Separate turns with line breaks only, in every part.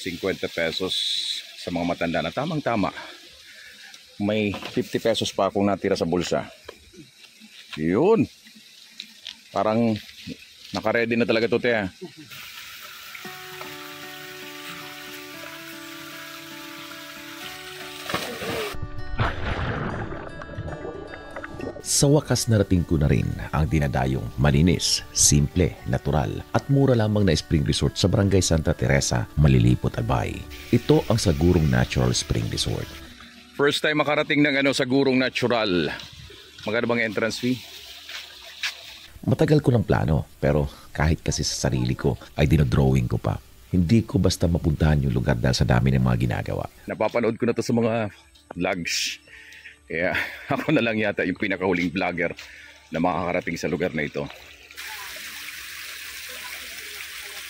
50 pesos sa mga matanda na tamang-tama. May 50 pesos pa akong natira sa bulsa. Yun. Parang naka-ready na talaga to, te.
Sa wakas narating ko na rin ang dinadayong malinis, simple, natural at mura lamang na spring resort sa Barangay Santa Teresa, Malilipot, Albay. Ito ang Sagurong Natural Spring Resort.
First time makarating ng Sagurong Natural. Magkano bang entrance fee?
Matagal ko ng plano pero kahit kasi sa sarili ko ay dinodrawing ko pa. Hindi ko basta mapuntahan yung lugar dahil sa dami ng mga ginagawa.
Napapanood ko na to sa mga vlogs. Kaya ako na lang yata yung pinakahuling vlogger na makakarating sa lugar na ito.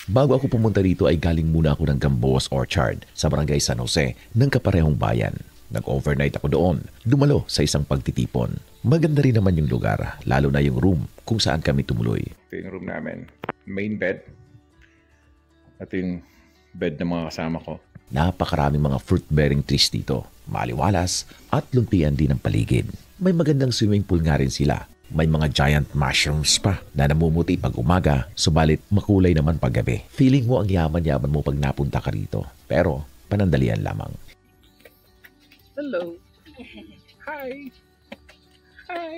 Bago ako pumunta dito ay galing muna ako ng Gamboas Orchard sa Barangay San Jose ng kaparehong bayan. Nag-overnight ako doon, dumalo sa isang pagtitipon. Maganda rin naman yung lugar, lalo na yung room kung saan kami tumuloy.
Ito yung room namin. Main bed. Ito yung bed ng mga kasama ko.
Napakaraming mga fruit-bearing trees dito, maliwalas at luntian din ang paligid. May magandang swimming pool nga rin sila. May mga giant mushrooms pa na namumuti pag umaga, subalit makulay naman pag gabi. Feeling mo ang yaman-yaman mo pag napunta ka rito, pero panandalian lamang.
Hello. Hi. Hi.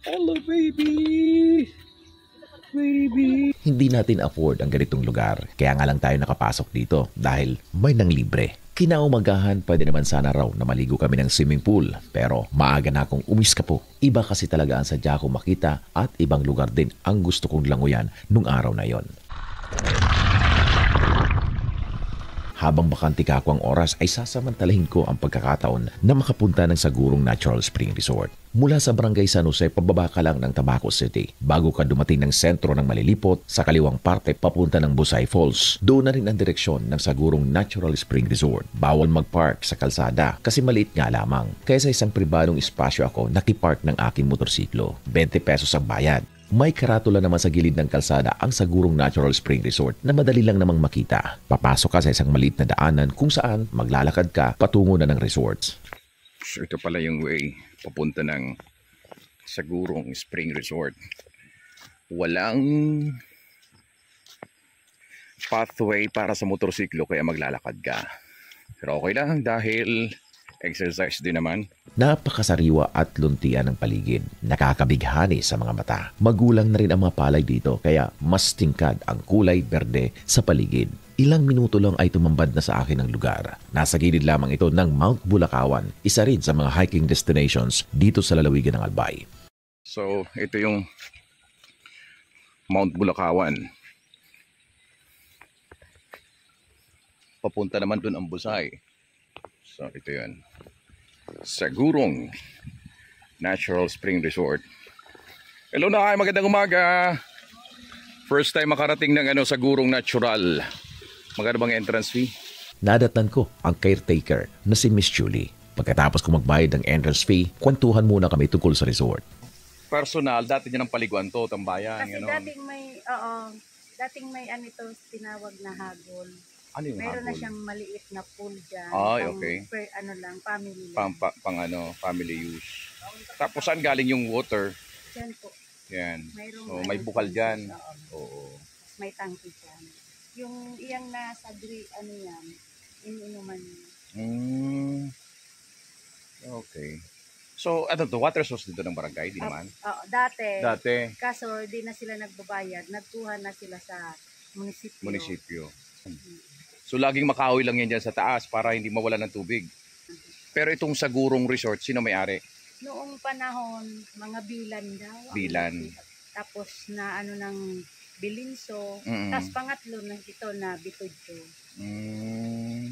Hello, baby. Baby.
Hindi natin afford ang ganitong lugar, kaya nga lang tayo nakapasok dito dahil may nang libre. Kinaumagahan, pwede naman sana raw na maligo kami ng swimming pool, pero maaga na akong umiskapo. Iba kasi talaga ang sadya ko makita at ibang lugar din ang gusto kong languyan nung araw na yon. Habang bakante ka ako ang oras ay sasamantalahin ko ang pagkakataon na makapunta ng Sagurong Natural Spring Resort. Mula sa Barangay San Jose, pababa ka lang ng Tabaco City. Bago ka dumating ng sentro ng Malilipot, sa kaliwang parte papunta ng Busay Falls. Doon na rin ang direksyon ng Sagurong Natural Spring Resort. Bawal magpark sa kalsada kasi maliit nga lamang. Kaya sa isang pribadong espasyo ako nakipark ng aking motorsiklo. 20 pesos ang bayad. May karatula naman sa gilid ng kalsada ang Sagurong Natural Spring Resort na madali lang namang makita. Papasok ka sa isang maliit na daanan kung saan maglalakad ka patungo na ng resorts.
So ito pala yung way papunta ng Sagurong Spring Resort. Walang pathway para sa motorsiklo kaya maglalakad ka. Pero okay lang dahil exercise din naman.
Napakasariwa at luntian ng paligid. Nakakabighani sa mga mata. Magulang na rin ang mga palay dito kaya mas tingkad ang kulay berde sa paligid. Ilang minuto lang ay tumambad na sa akin ang lugar. Nasa gilid lamang ito ng Mount Bulacawan, isa rin sa mga hiking destinations dito sa lalawigan ng Albay.
So ito yung Mount Bulacawan. Papunta naman dun ang Busay. So ito yun. Sagurong Natural Spring Resort. Hello na kayo, magandang umaga. First time makarating ng Sagurong Natural. Magkano bang entrance fee?
Nadatnan ko ang caretaker na si Miss Julie. Pagkatapos ko magbayad ng entrance fee, kwentuhan muna kami tungkol sa resort.
Personal, dati niya ng paliguan to, tambayan.
Kasi dating may ito tinawag na hagol.
Ano yung
Meron
hagol?
na siyang maliit na pool dyan.
Ay, okay.
Family lang.
Family use. Tapos saan galing yung water?
Yan po.
Yan.
Mayroong
May bukal dyan.
Oo.
Oo.
May tangki dyan. Yung iyang nasa yan, iniinuman niya.
Okay. So, ano to? Water source dito ng barangay? Di naman?
Oo, dati.
Dati,
Kaso, di na sila nagbabayad. Nagkuha na sila sa munisipyo.
munisipyo. So, laging makahoy lang yan dyan sa taas para hindi mawala ng tubig. Pero itong Sagurong Resort, sino may-ari?
Noong panahon, mga bilan daw.
Bilan.
Tapos na ng Bilinso.
Mm-mm.
Tapos pangatlo na ito na Bitudyo.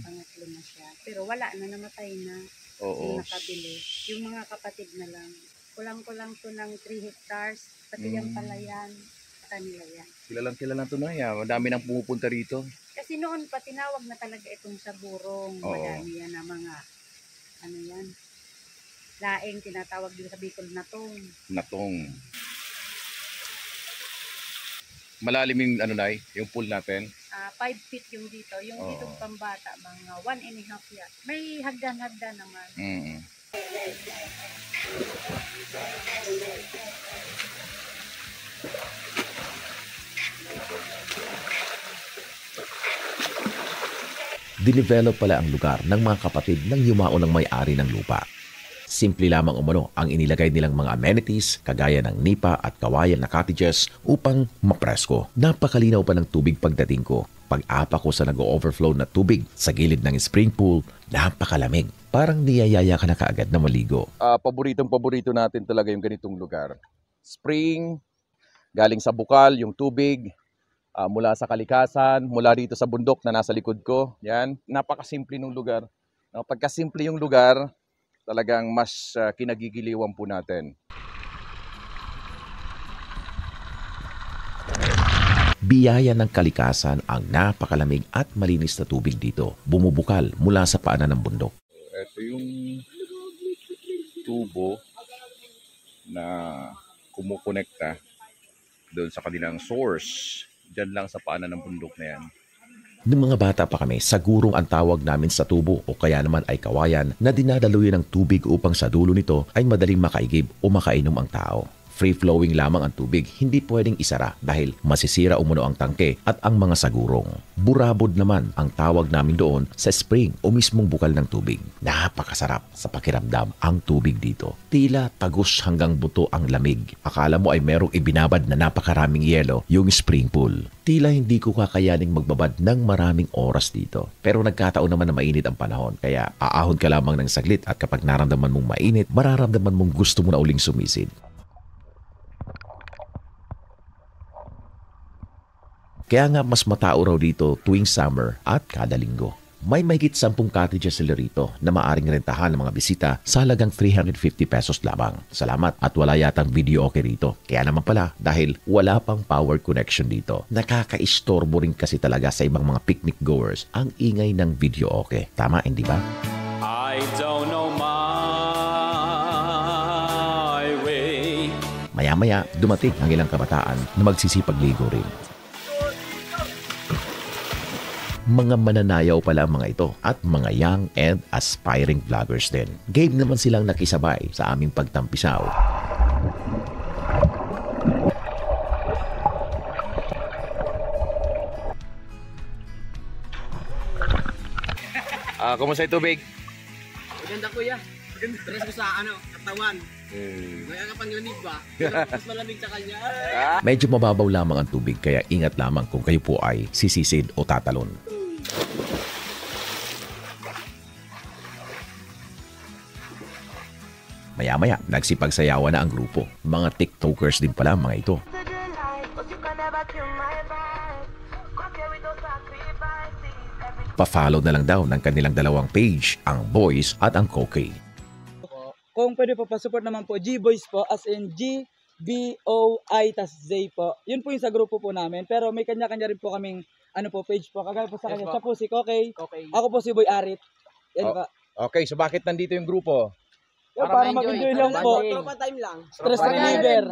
Pangatlo na siya. Pero wala na, namatay na.
Oo.
Yung nakabili. Yung mga kapatid na lang. Kulang-kulang to ng 3 hectares. Pati yung palayan. Kanila yan.
Kilalang to na yan. Madami nang pumupunta rito.
Kasi noon pa tinawag na talaga itong Sagurong.
Oo.
Madami yan na mga laing tinatawag din sa Bicol na
Natong. Malalim yung yung pool natin.
5 feet yung dito. Yung
Oo.
dito pambata, mga 1.5 yan. May hagdan-hagdan naman.
Mm.
Dinevelop pala ang lugar ng mga kapatid ng yumao ng may-ari ng lupa. Simple lamang umano ang inilagay nilang mga amenities kagaya ng nipa at kawayan na cottages upang mapresko. Napakalinaw pa ng tubig pagdating ko. Pag-apa ko sa nag-overflow na tubig sa gilid ng spring pool, napakalamig. Parang niyayaya ka na kaagad na maligo.
Paboritong-paborito natin talaga yung ganitong lugar. Spring, galing sa bukal, yung tubig, mula sa kalikasan, mula rito sa bundok na nasa likod ko. Yan, napakasimple ng lugar. Pagkasimple yung lugar, talagang mas kinagigiliwan po natin.
Biyaya ng kalikasan ang napakalamig at malinis na tubig dito. Bumubukal mula sa paanan ng bundok.
Ito yung tubo na kumukonekta doon sa kanilang source. Diyan lang sa paanan ng bundok na yan.
Nung mga bata pa kami, sagurong ang tawag namin sa tubo o kaya naman ay kawayan na dinadaluyan ng tubig upang sa dulo nito ay madaling makaigib o makainom ang tao. Free-flowing lamang ang tubig, hindi pwedeng isara dahil masisira umuno ang tangke at ang mga sagurong. Burabod naman ang tawag namin doon sa spring o mismong bukal ng tubig. Napakasarap sa pakiramdam ang tubig dito. Tila tagus hanggang buto ang lamig. Akala mo ay merong ibinabad na napakaraming yelo yung spring pool. Tila hindi ko kakayaning magbabad ng maraming oras dito. Pero nagkataon naman na mainit ang panahon kaya aahon ka lamang ng saglit at kapag naramdaman mong mainit, mararamdaman mong gusto mo na uling sumisid. Kaya nga mas matao raw dito tuwing summer at kada linggo. May mahigit 10 cottages sila rito na maaring rentahan ng mga bisita sa halagang 350 pesos lamang. Salamat at wala yatang video okay rito. Kaya naman pala dahil wala pang power connection dito. Nakakaistorbo rin kasi talaga sa ibang mga picnic goers ang ingay ng video okay. Tama, hindi ba?
I don't know my way.
Maya-maya dumating ang ilang kabataan na magsisipagligo rin. Mga mananayaw pala ang mga ito at mga young and aspiring vloggers din. Game naman silang nakisabay sa aming pagtampisaw.
Kumusta yung tubig?
Maganda kuya. Maganda. Tres ko sa katawan. May pang lamig ba? Mas malamig sa kanya.
Medyo mababaw lamang ang tubig kaya ingat lamang kung kayo po ay sisisid o tatalon. Maya-maya, nagsipagsayawan na ang grupo. Mga TikTokers din pala ang mga ito. Pa-follow na lang daw ng kanilang dalawang page, ang Boys at ang Koke.
Kung pwede po pa-support naman po, G-Boys po, as in G-B-O-I tas Z po. Yun po yung sa grupo po namin. Pero may kanya-kanya rin po kaming page po. Kagaya po sa kanya. Siya po si Koke. Ako po si Boy Arit. Yan pa.
Okay, so bakit nandito yung grupo?
Para mag-enjoy lang po.
Tropa time lang.
Stress reliever.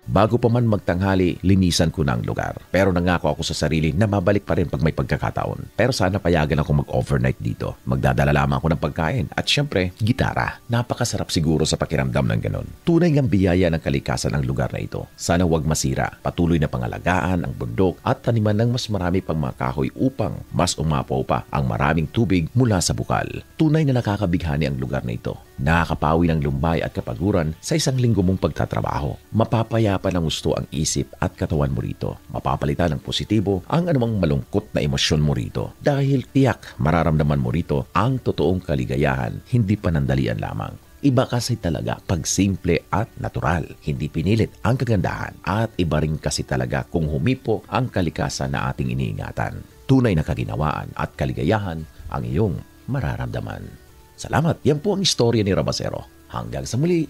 Bago pa man magtanghali, linisan ko na ang lugar. Pero nangako ako sa sarili na babalik pa rin pag may pagkakataon. Pero sana payagan ako mag-overnight dito. Magdadala lamang ako ng pagkain at syempre, gitara. Napakasarap siguro sa pakiramdam ng ganon. Tunay ngang biyaya ng kalikasan ng lugar na ito. Sana wag masira. Patuloy na pangalagaan ang bundok at taniman ng mas marami pang mga kahoy upang mas umapaw pa ang maraming tubig mula sa bukal. Tunay na nakakabighani ang lugar na ito. Nakakapawi ng lumbay at kapaguran sa isang linggo mong pagtatrabaho. Mapapayapa ng gusto ang isip at katawan mo rito. Mapapalitan ng positibo ang anumang malungkot na emosyon mo rito. Dahil tiyak mararamdaman mo rito ang totoong kaligayahan, hindi panandalian lamang. Iba kasi talaga pag simple at natural. Hindi pinilit ang kagandahan. At iba rin kasi talaga kung humipo ang kalikasan na ating iniingatan. Tunay na kaginawaan at kaligayahan ang iyong mararamdaman. Salamat. Yan po ang istorya ni Rabasero. Hanggang sa muli.